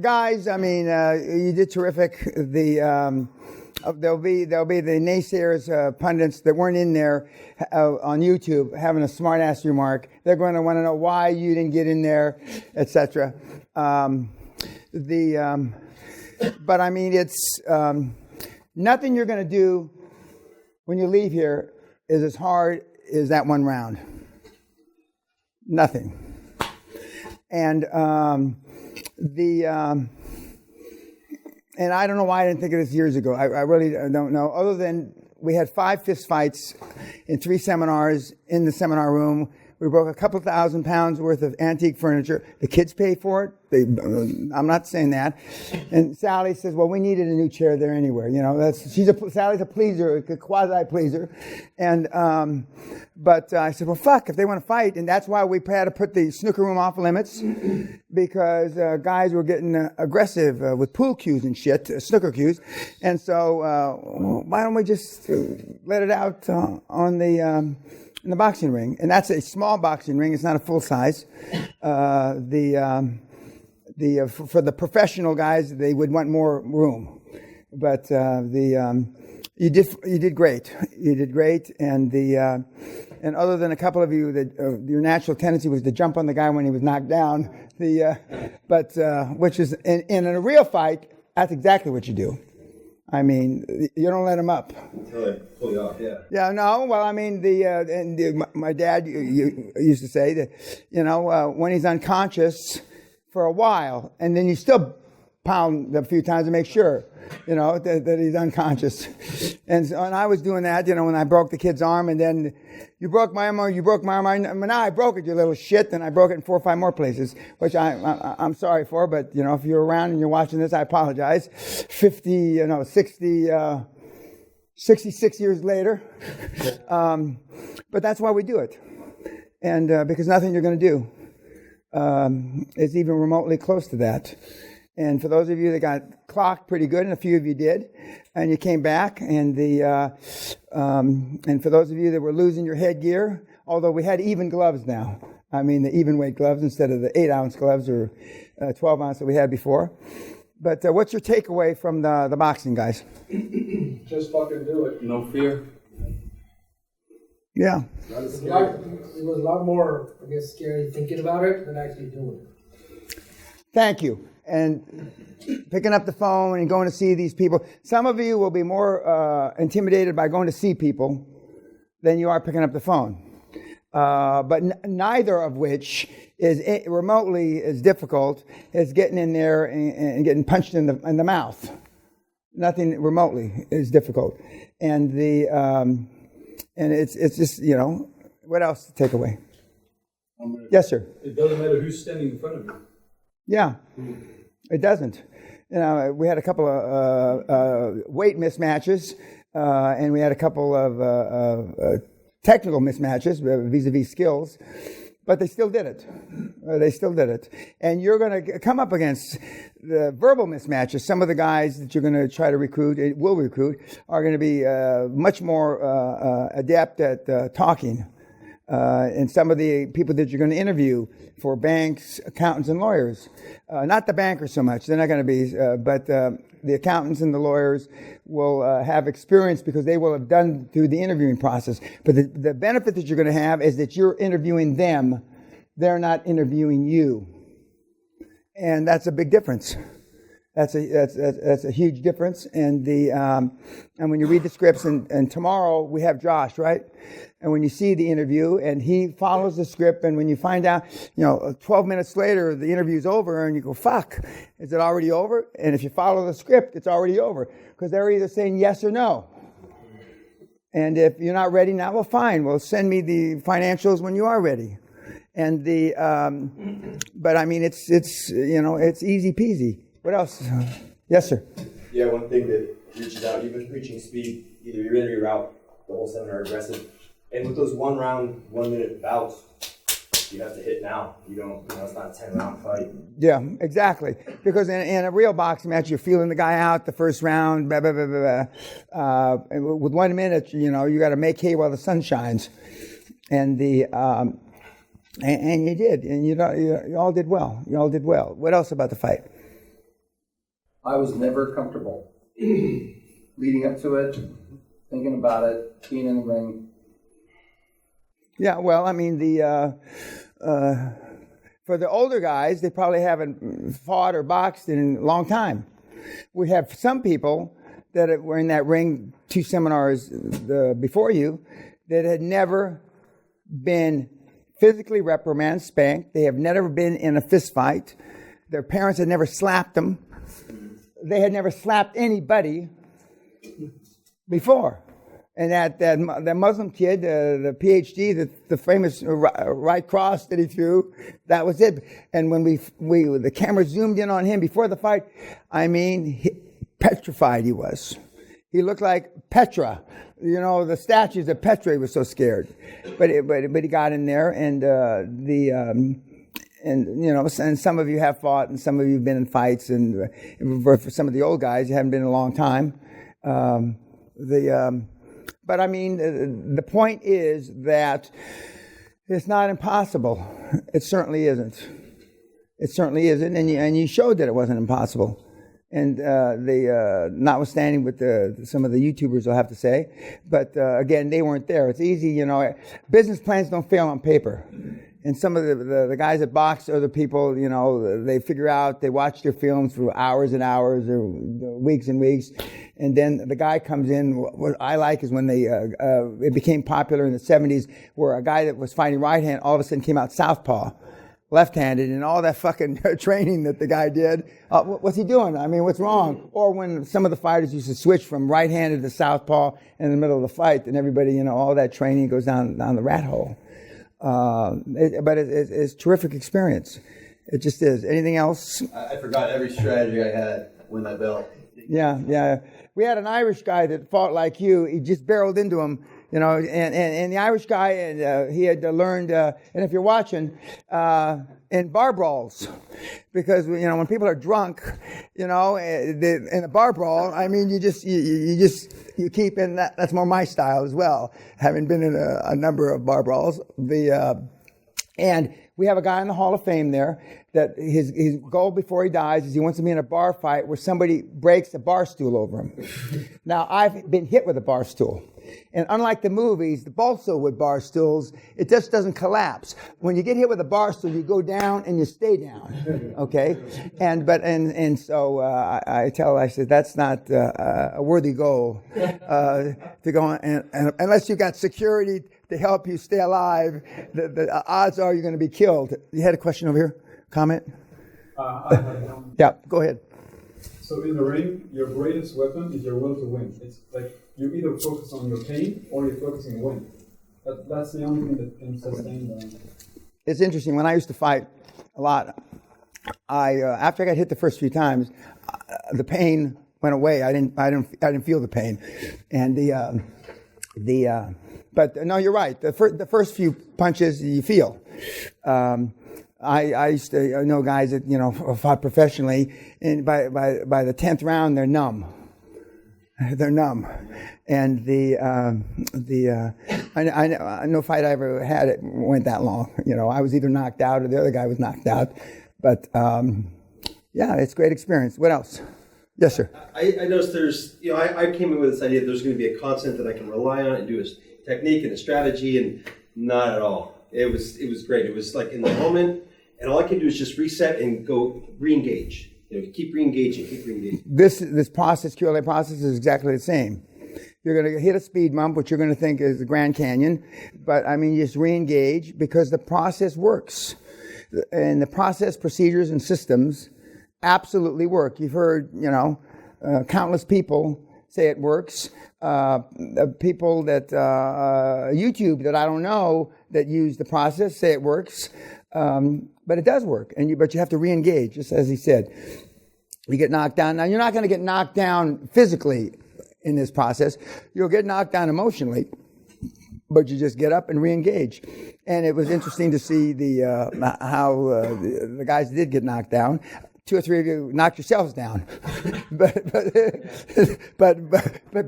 guys, I mean, you did terrific. There'll be the naysayers, pundits that weren't in there on YouTube having a smart ass remark. They're going to want to know why you didn't get in there, etc. But I mean, it's nothing you're going to do when you leave here is as hard as that one round. Nothing. And and I don't know why I didn't think of this years ago. I really don't know. Other than we had 5 fist fights in 3 seminars in the seminar room. We broke a couple thousand pounds worth of antique furniture. The kids paid for it. I'm not saying that. And Sally says, "Well, we needed a new chair there anywhere." You know, Sally's a pleaser, a quasi pleaser. And but I said, "Well, fuck, if they want to fight," and that's why we had to put the snooker room off limits because guys were getting aggressive with pool cues and shit, snooker cues. And so why don't we just let it out on the in the boxing ring? And that's a small boxing ring. It's not a full size. For the professional guys, they would want more room. But you did great. You did great. And other than a couple of you that your natural tendency was to jump on the guy when he was knocked down. Which is in a real fight, that's exactly what you do. I mean, you don't let him up. Until they pull you off, yeah. Yeah, no. Well, I mean, my dad used to say that, when he's unconscious for a while, and then you still pound a few times to make sure, that he's unconscious. And I was doing that, when I broke the kid's arm, and then you broke my arm, now I broke it, you little shit, and I broke it in 4 or 5 more places, which I'm sorry for, but, if you're around and you're watching this, I apologize. 66 years later. But that's why we do it. And because nothing you're going to do is even remotely close to that. And for those of you that got clocked pretty good, and a few of you did, and you came back, and and for those of you that were losing your headgear, although we had even gloves now, I mean the even weight gloves instead of the 8-ounce gloves or 12-ounce that we had before. But what's your takeaway from the boxing, guys? Just fucking do it. No fear. Yeah. It was a lot more, I guess, scary thinking about it than actually doing it. Thank you. And picking up the phone and going to see these people. Some of you will be more intimidated by going to see people than you are picking up the phone. But neither of which is remotely as difficult as getting in there and getting punched in the mouth. Nothing remotely is difficult. And it's just, what else to take away? Yes, sir. It doesn't matter who's standing in front of you. Yeah, it doesn't. We had a couple of weight mismatches, and we had a couple of technical mismatches vis-a-vis skills, but they still did it. And you're going to come up against the verbal mismatches. Some of the guys that you're going to try to recruit, are going to be much more adept at talking. And some of the people that you're going to interview for banks, accountants, and lawyers. Not the bankers so much. They're not going to be, but the accountants and the lawyers will have experience because they will have done through the interviewing process. But the benefit that you're going to have is that you're interviewing them. They're not interviewing you. And that's a big difference. That's a huge difference. And when you read the scripts, and tomorrow we have Josh, right? And when you see the interview and he follows the script, and when you find out, 12 minutes later the interview's over, and you go, fuck, is it already over? And if you follow the script, it's already over because they're either saying yes or no. And if you're not ready now, well, fine. Well, send me the financials when you are ready. And but I mean, it's easy peasy. What else? Yes, sir. Yeah, one thing that reaches out, you've been preaching speed, either you're in or you're out, the whole seminar aggressive. And with those 1 round, 1 minute bouts, you have to hit now. You don't, it's not a 10-round fight. Yeah, exactly. Because in a real boxing match, you're feeling the guy out the first round, blah, blah, blah, blah, blah. And with 1 minute, you got to make hay while the sun shines. And And you did, and you all did well. You all did well. What else about the fight? I was never comfortable leading up to it, thinking about it, being in the ring. Yeah, well, I mean, for the older guys, they probably haven't fought or boxed in a long time. We have some people that were in that ring 2 seminars before you that had never been physically reprimanded, spanked. They have never been in a fist fight. Their parents had never slapped them. They had never slapped anybody before. And that Muslim kid, the PhD, the famous right cross that he threw, that was it. And when the camera zoomed in on him before the fight, I mean, petrified he was. He looked like Petra. You know, the statues of Petra, he was so scared. But he got in there, and and some of you have fought, and some of you have been in fights, and for some of the old guys, you haven't been in a long time. But I mean, the point is that it's not impossible. It certainly isn't. It certainly isn't, and you showed that it wasn't impossible. And notwithstanding what some of the YouTubers will have to say, but again, they weren't there. It's easy, you know. Business plans don't fail on paper. And some of the guys that box other people, you know, they figure out, they watch their films for hours and hours or weeks and weeks. And then the guy comes in. What I like is when it became popular in the 70s, where a guy that was fighting right hand all of a sudden came out southpaw, left-handed, and all that fucking training that the guy did. What's he doing? I mean, what's wrong? Or when some of the fighters used to switch from right-handed to southpaw in the middle of the fight, and everybody, you know, all that training goes down the rat hole. But it's a terrific experience. It just is. Anything else? I forgot every strategy I had when that belt. Yeah. We had an Irish guy that fought like you. He just barreled into him, you know, and the Irish guy, and he had learned, and if you're watching, in bar brawls, because, you know, when people are drunk, you know, in a bar brawl, I mean, you keep in that. That's more my style as well, having been in a number of bar brawls. And we have a guy in the Hall of Fame there that his goal before he dies is he wants to be in a bar fight where somebody breaks a bar stool over him. Now, I've been hit with a bar stool. And unlike the movies, the balsa wood bar stools, it just doesn't collapse. When you get hit with a bar stool, you go down and you stay down. Okay? So I said, that's not a worthy goal to go on. And unless you got security to help you stay alive, the odds are you're going to be killed. You had a question over here? Comment? I have one. Yeah, go ahead. So in the ring, your greatest weapon is your will to win. It's like you either focus on your pain or you're focusing on win. That's the only thing that can sustain that. It's interesting. When I used to fight a lot, after I got hit the first few times, the pain went away. I didn't feel the pain, and but no, you're right. The first few punches you feel. I used to know guys that, you know, fought professionally, and by the 10th round they're numb. They're numb, and no fight I ever had it went that long. You know, I was either knocked out or the other guy was knocked out. But yeah, it's a great experience. What else? Yes, sir. I noticed there's, you know, I came in with this idea that there's going to be a constant that I can rely on and do a technique and a strategy, and not at all. It was great. It was like in the moment, and all I can do is just reset and go re-engage. You know, keep re-engaging. This process, QLA process, is exactly the same. You're going to hit a speed bump, which you're going to think is the Grand Canyon, but I mean, you just re-engage because the process works. And the process, procedures, and systems absolutely work. You've heard, you know, countless people say it works. People that YouTube that I don't know that use the process say it works. But it does work, but you have to re-engage, just as he said. You get knocked down. Now, you're not going to get knocked down physically in this process. You'll get knocked down emotionally, but you just get up and re-engage. And it was interesting to see how the guys did get knocked down. 2 or 3 of you knocked yourselves down, but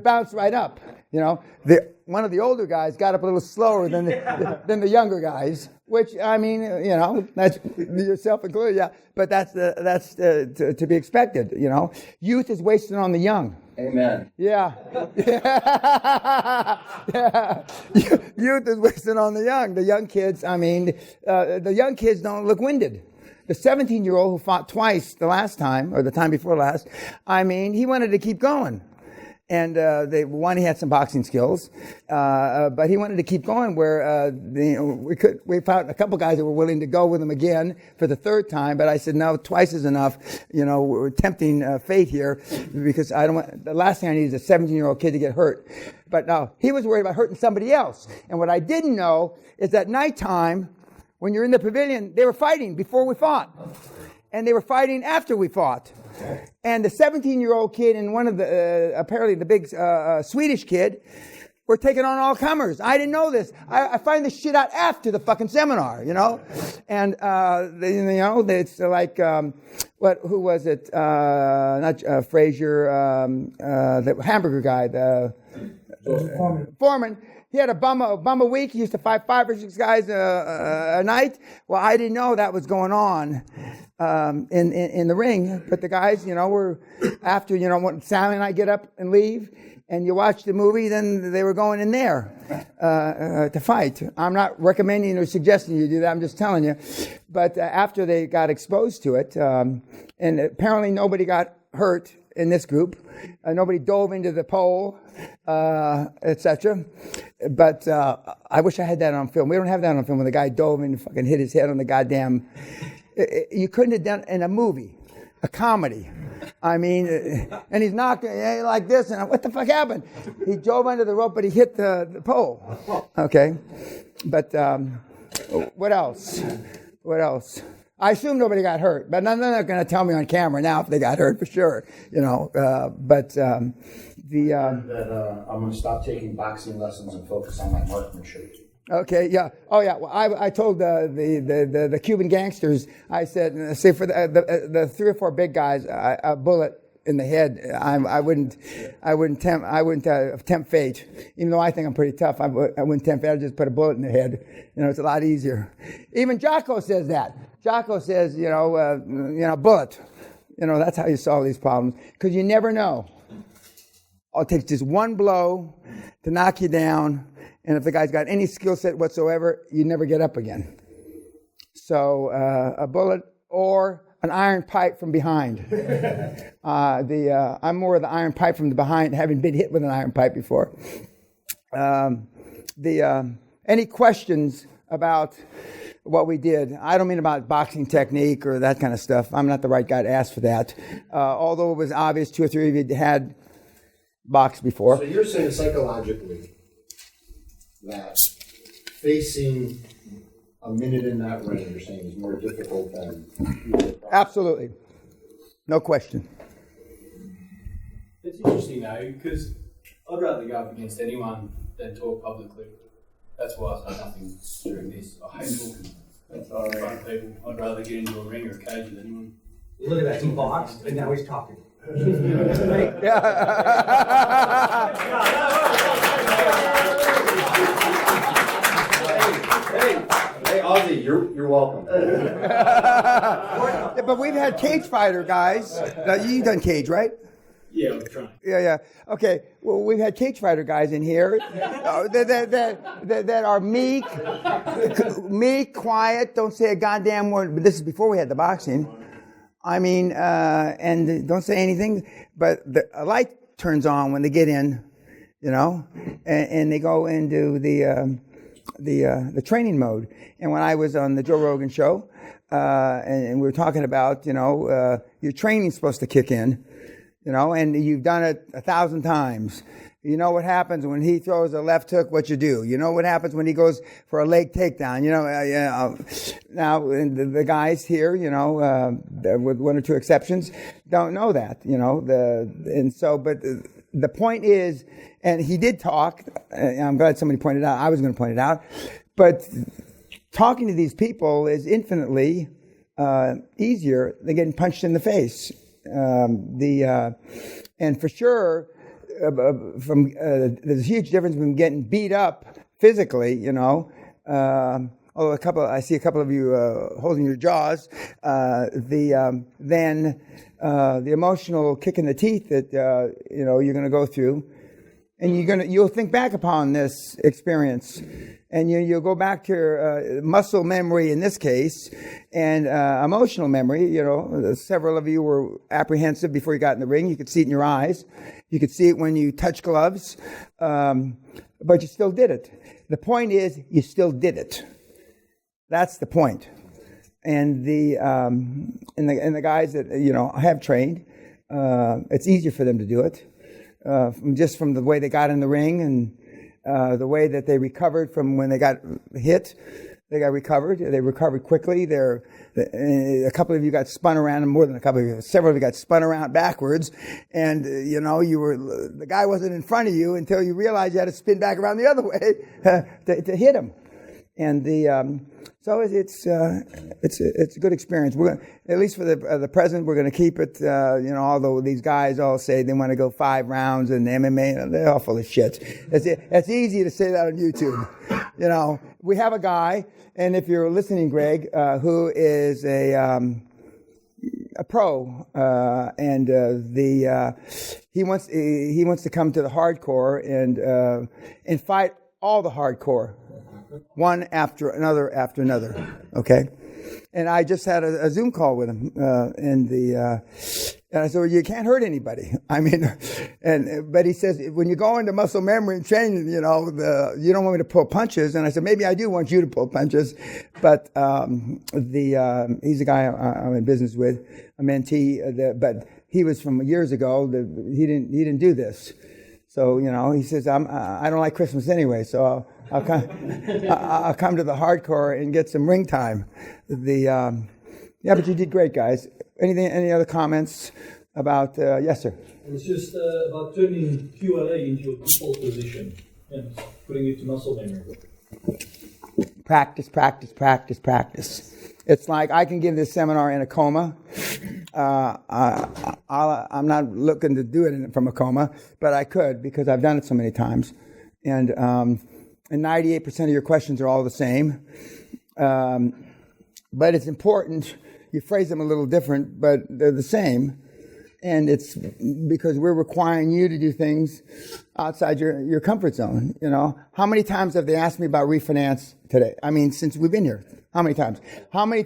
bounce right up. One of the older guys got up a little slower than the younger guys, which, I mean, that's yourself included, yeah. But that's to be expected, Youth is wasted on the young. Amen. Yeah. Yeah. Youth is wasted on the young. The young kids, the young kids don't look winded. The 17-year-old who fought twice the last time, or the time before last, he wanted to keep going. And he had some boxing skills, but he wanted to keep going. Where we found a couple guys that were willing to go with him again for the third time. But I said no, twice is enough. We're tempting fate here because I don't want. The last thing I need is a 17-year-old kid to get hurt. But no, he was worried about hurting somebody else. And what I didn't know is that nighttime, when you're in the pavilion, they were fighting before we fought, and they were fighting after we fought. And the 17-year-old kid and one of the, apparently the big Swedish kid were taking on all comers. I didn't know this. I find this shit out after the fucking seminar, And, it's like, who was it? Not Frazier, the hamburger guy, Foreman. He had a bum a week. He used to fight 5 or 6 guys a night. Well, I didn't know that was going on in the ring. But the guys, were after, when Sally and I get up and leave, and you watch the movie, then they were going in there to fight. I'm not recommending or suggesting you do that. I'm just telling you. But after they got exposed to it, and apparently nobody got hurt in this group. Nobody dove into the pole, etc. But I wish I had that on film. We don't have that on film when the guy dove in and fucking hit his head on the goddamn... You couldn't have done it in a movie, a comedy. And he's knocked like this, and what the fuck happened? He dove under the rope, but he hit the pole. Okay. But what else? What else? I assume nobody got hurt, but they're not going to tell me on camera now if they got hurt for sure, I'm going to stop taking boxing lessons and focus on my marksmanship. Okay, yeah. Oh, yeah. Well, I told the Cuban gangsters, I said, say for the 3 or 4 big guys, a bullet in the head. I wouldn't tempt fate. Even though I think I'm pretty tough, I wouldn't tempt fate. I'd just put a bullet in the head. It's a lot easier. Even Jocko says that. Jocko says, bullet. That's how you solve these problems. Because you never know. It takes just one blow to knock you down. And if the guy's got any skill set whatsoever, you never get up again. So a bullet or an iron pipe from behind. I'm more of the iron pipe from the behind, having been hit with an iron pipe before. Any questions about what we did? I don't mean about boxing technique or that kind of stuff. I'm not the right guy to ask for that. Although it was obvious 2 or 3 of you had boxed before. So you're saying psychologically that facing a minute in that ring, you're saying, is more difficult than... Absolutely. No question. It's interesting though, because I'd rather go up against anyone than talk publicly. That's why I say nothing during this. I hate talking in front of people. I'd rather get into a ring or a cage with anyone. Look at that, he boxed and now he's talking. Hey, Ozzy, you're welcome. Yeah, but we've had cage fighter guys. You've done cage, right? Yeah, I'm trying. Yeah. Okay. Well, we've had cage fighter guys in here that are meek, quiet, don't say a goddamn word. But this is before we had the boxing. And don't say anything. But a light turns on when they get in, and they go into the training mode. And when I was on the Joe Rogan show, and we were talking about, your training's supposed to kick in, and you've done it 1,000 times. You know what happens when he throws a left hook, what you do. You know what happens when he goes for a leg takedown. Now, the guys here, with 1 or 2 exceptions, don't know that, but the point is, and he did talk, I'm glad somebody pointed out, I was going to point it out, but talking to these people is infinitely easier than getting punched in the face. And for sure, there's a huge difference from getting beat up physically, you know. Although I see a couple of you holding your jaws. Then the emotional kick in the teeth that you know you're going to go through, and you'll think back upon this experience, and you'll go back to your muscle memory in this case, and emotional memory. You know, several of you were apprehensive before you got in the ring. You could see it in your eyes. You could see it when you touched gloves, but you still did it. The point is, you still did it. That's the point. And the guys that you know have trained, it's easier for them to do it, just from the way they got in the ring and the way that they recovered from when they got hit. They got recovered. They recovered quickly. A couple of you got spun around, and more than a couple of you, several of you got spun around backwards, and you know the guy wasn't in front of you until you realized you had to spin back around the other way to hit him. And so it's a good experience. We're gonna, at least for the present, we're going to keep it. You know, although these guys all say they want to go 5 rounds in MMA, they're all full of shit. It's easy to say that on YouTube. You know, we have a guy, and if you're listening, Greg, who is a pro, and he wants to come to the hardcore and fight all the hardcore. One after another, okay? And I just had a Zoom call with him, and I said, well, you can't hurt anybody. I mean, but he says, when you go into muscle memory and training, you know, you don't want me to pull punches. And I said, maybe I do want you to pull punches. But he's a guy I'm in business with, a mentee, but he was from years ago. He didn't do this. So, you know, he says, I don't like Christmas anyway, so I'll come to the hardcore and get some ring time. Yeah, but you did great, guys. Any other comments about, yes, sir? It's just about turning QLA into a default position and putting it to muscle memory. Practice. It's like I can give this seminar in a coma. I'm not looking to do it from a coma, but I could because I've done it so many times. And 98% of your questions are all the same. But it's important. You phrase them a little different, but they're the same. And it's because we're requiring you to do things outside your comfort zone. You know, how many times have they asked me about refinance today? I mean, since we've been here, how many times? How many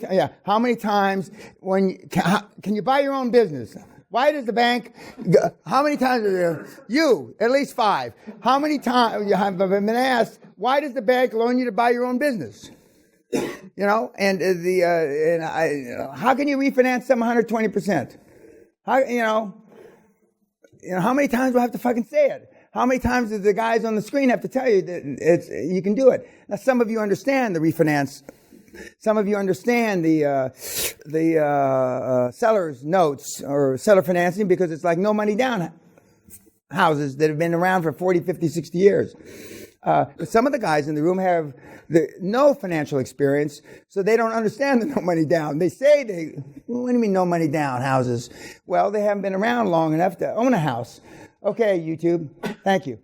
times can you buy your own business? Why does the bank? How many times are there? You at least 5. How many times you have been asked? Why does the bank loan you to buy your own business? You know, and how can you refinance some 120%? How how many times do I have to fucking say it? How many times do the guys on the screen have to tell you that you can do it? Now, some of you understand the refinance. Some of you understand the seller's notes or seller financing because it's like no money down houses that have been around for 40, 50, 60 years. But some of the guys in the room have no financial experience, so they don't understand the no what do you mean no money down houses? Well, they haven't been around long enough to own a house. Okay, YouTube, thank you.